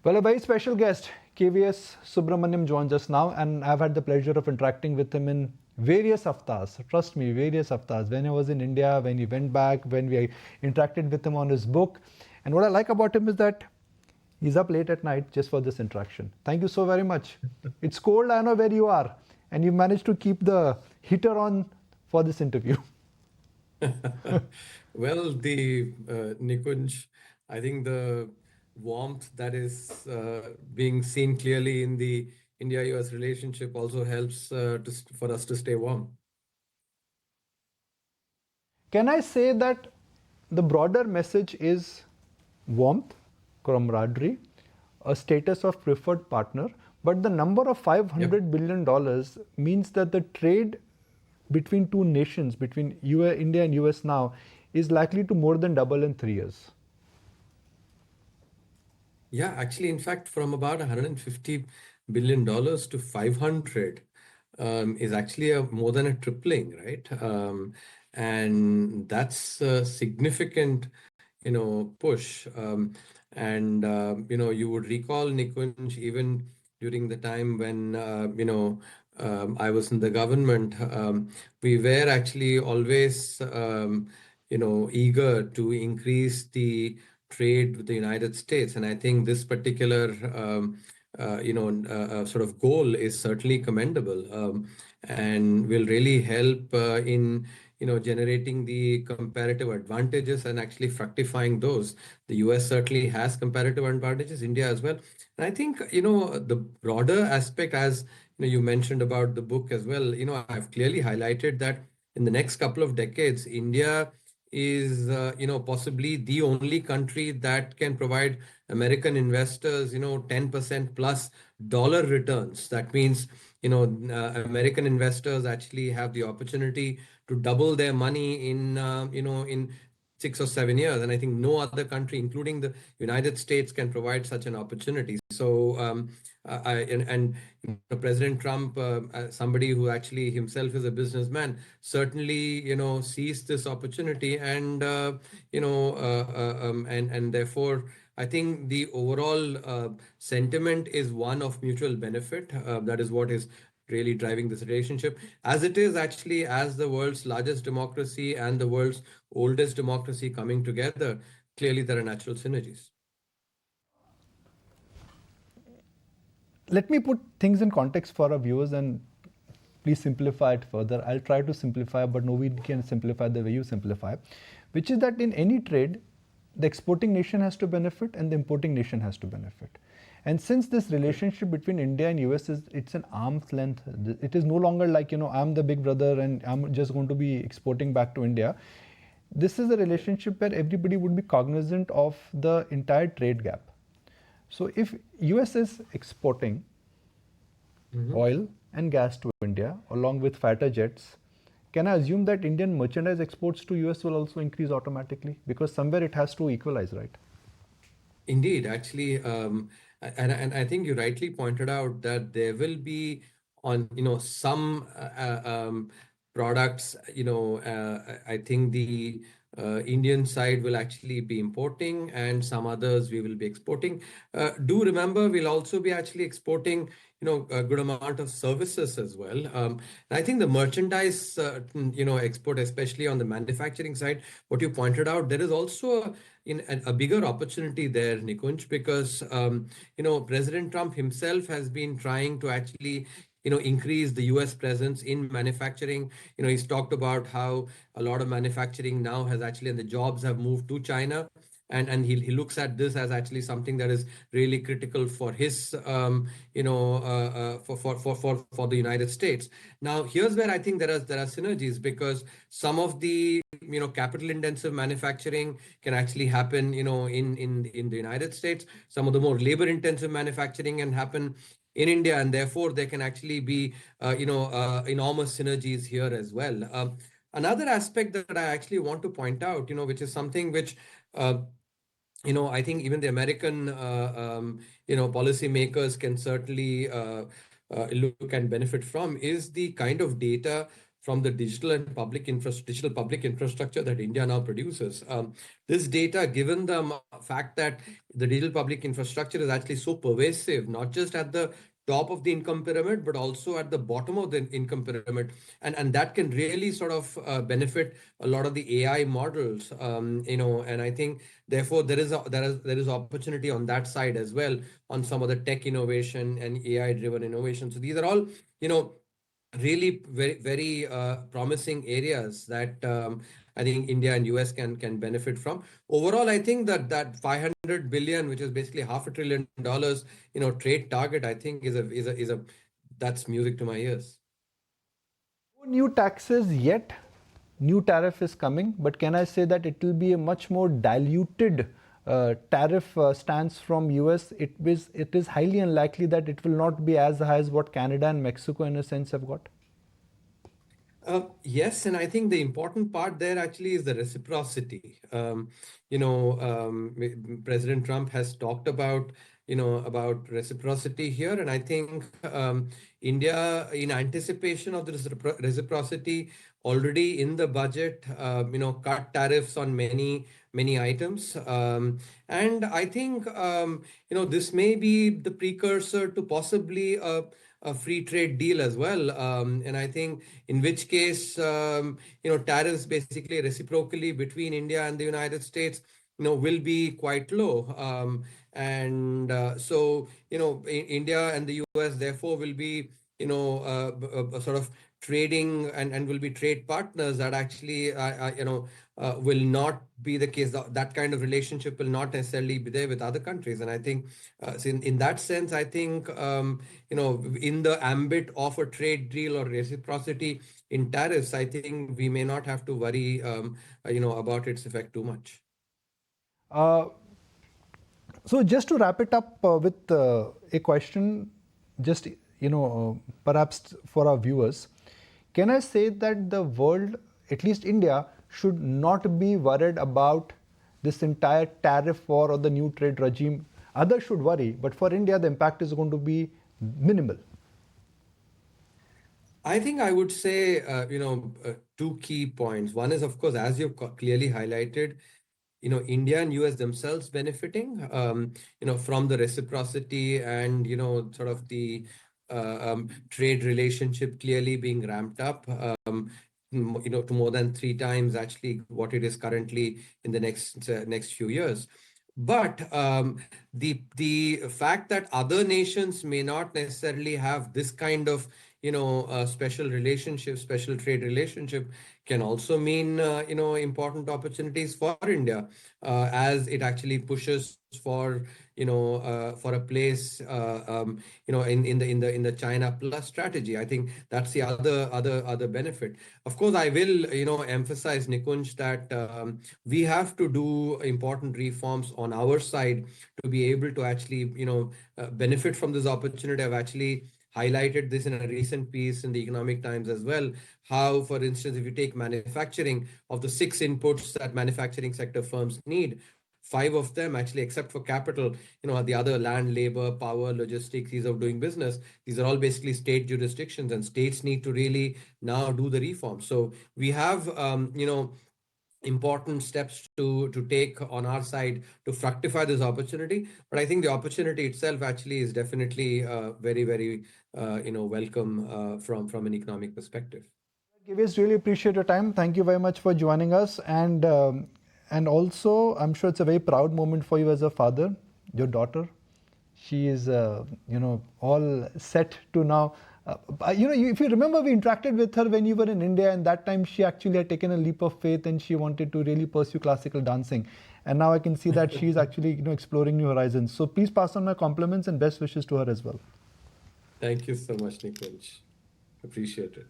Well, a very special guest, KVS Subramaniam, joins us now, and I've had the pleasure of interacting with him in various avatars. Trust me, various avatars. When I was in India, when he went back, when we interacted with him on his book. And what I like about him is that he's up late at night just for this interaction. Thank you so very much. It's cold, I know where you are, and you managed to keep the heater on for this interview. Well, the Nikunj, I think the warmth that is being seen clearly in the India-US relationship also helps for us to stay warm. Can I say that the broader message is warmth, camaraderie, a status of preferred partner, but the number of Yep. $500 billion means that the trade between two nations, between India and US now, is likely to more than double in 3 years. Yeah, actually, in fact, from about $150 billion to 500 is actually more than a tripling, right? And that's a significant, push. You would recall, Nikunj, even during the time when, I was in the government, we were actually always, eager to increase the trade with the United States. And I think this particular, sort of goal is certainly commendable, and will really help in generating the comparative advantages and actually fructifying those. The US certainly has comparative advantages, India as well. And I think, the broader aspect, as you mentioned about the book as well, I've clearly highlighted that in the next couple of decades, India is, possibly the only country that can provide American investors, 10% plus dollar returns. That means, American investors actually have the opportunity to double their money in 6 or 7 years. And I think no other country, including the United States, can provide such an opportunity. So, President Trump, somebody who actually himself is a businessman, certainly, sees this opportunity, and and therefore, I think the overall sentiment is one of mutual benefit. That is what is really driving this relationship, as it is actually as the world's largest democracy and the world's oldest democracy coming together. Clearly, there are natural synergies. Let me put things in context for our viewers and please simplify it further. I'll try to simplify, but nobody can simplify the way you simplify, which is that in any trade, the exporting nation has to benefit and the importing nation has to benefit. And since this relationship between India and US it's an arm's length, it is no longer like, I'm the big brother and I'm just going to be exporting back to India. This is a relationship where everybody would be cognizant of the entire trade gap. So if US is exporting oil and gas to India along with fighter jets, can I assume that Indian merchandise exports to US will also increase automatically? Because somewhere it has to equalize, right? Indeed, actually, and I think you rightly pointed out that there will be on, some products, I think the Indian side will actually be importing, and some others we will be exporting. Do remember, we'll also be actually exporting, a good amount of services as well. And I think the merchandise, export, especially on the manufacturing side, what you pointed out, there is also a bigger opportunity there, Nikunj, because President Trump himself has been trying to actually increase the US presence in manufacturing. He's talked about how a lot of manufacturing now has actually, and the jobs have moved to China. And he looks at this as actually something that is really critical for his, for the United States. Now, here's where I think there are synergies, because some of the capital intensive manufacturing can actually happen in the United States. Some of the more labor intensive manufacturing can happen in India, and therefore there can actually be enormous synergies here as well. Another aspect that I actually want to point out, which is something which I think even the American policymakers can certainly look and benefit from, is the kind of data from the digital public infrastructure that India now produces. This data, given the fact that the digital public infrastructure is actually so pervasive, not just at the top of the income pyramid, but also at the bottom of the income pyramid, and that can really sort of benefit a lot of the AI models, and I think therefore there is opportunity on that side as well, on some of the tech innovation and AI driven innovation. So these are all, really very promising areas that I think India and US can benefit from. Overall, I think that 500 billion, which is basically $500 billion, trade target, I think is a that's music to my ears. No new taxes yet. New tariff is coming, but can I say that it will be a much more diluted tariff stance from US? It is highly unlikely that it will not be as high as what Canada and Mexico in a sense have got. Yes, and I think the important part there actually is the reciprocity. President Trump has talked about reciprocity here, and I think India, in anticipation of the reciprocity, already in the budget, cut tariffs on many items, and I think this may be the precursor to possibly a free trade deal as well. And I think in which case, tariffs basically reciprocally between India and the United States, will be quite low. And so, India and the US therefore will be, sort of trading and will be trade partners that actually, will not be the case. That kind of relationship will not necessarily be there with other countries. And I think, so in that sense, I think, in the ambit of a trade deal or reciprocity in tariffs, I think we may not have to worry, about its effect too much. So just to wrap it up with a question, just perhaps for our viewers, can I say that the world, at least India, should not be worried about this entire tariff war or the new trade regime? Others should worry, but for India, the impact is going to be minimal. I think I would say, two key points. One is, of course, as you've clearly highlighted, India and US themselves benefiting, from the reciprocity and, sort of the trade relationship clearly being ramped up, to more than 3 times actually what it is currently in the next few years. But the fact that other nations may not necessarily have this kind of special relationship, special trade relationship, can also mean important opportunities for India, as it actually pushes for for a place in the China Plus strategy. I think that's the other benefit. Of course, I will emphasize, Nikunj, that we have to do important reforms on our side to be able to actually benefit from this opportunity. I've actually highlighted this in a recent piece in the Economic Times as well. How, for instance, if you take manufacturing, of the 6 inputs that manufacturing sector firms need, 5 of them actually, except for capital, the other, land, labor, power, logistics, ease of doing business, these are all basically state jurisdictions, and states need to really now do the reform. So we have, important steps to take on our side to fructify this opportunity. But I think the opportunity itself actually is definitely very welcome from an economic perspective. Gives, really appreciate your time. Thank you very much for joining us, and also I'm sure it's a very proud moment for you as a father. Your daughter, she is all set to now. If you remember, we interacted with her when you were in India, and that time she actually had taken a leap of faith and she wanted to really pursue classical dancing. And now I can see that she's actually exploring new horizons. So please pass on my compliments and best wishes to her as well. Thank you so much, Nikunj. Appreciate it.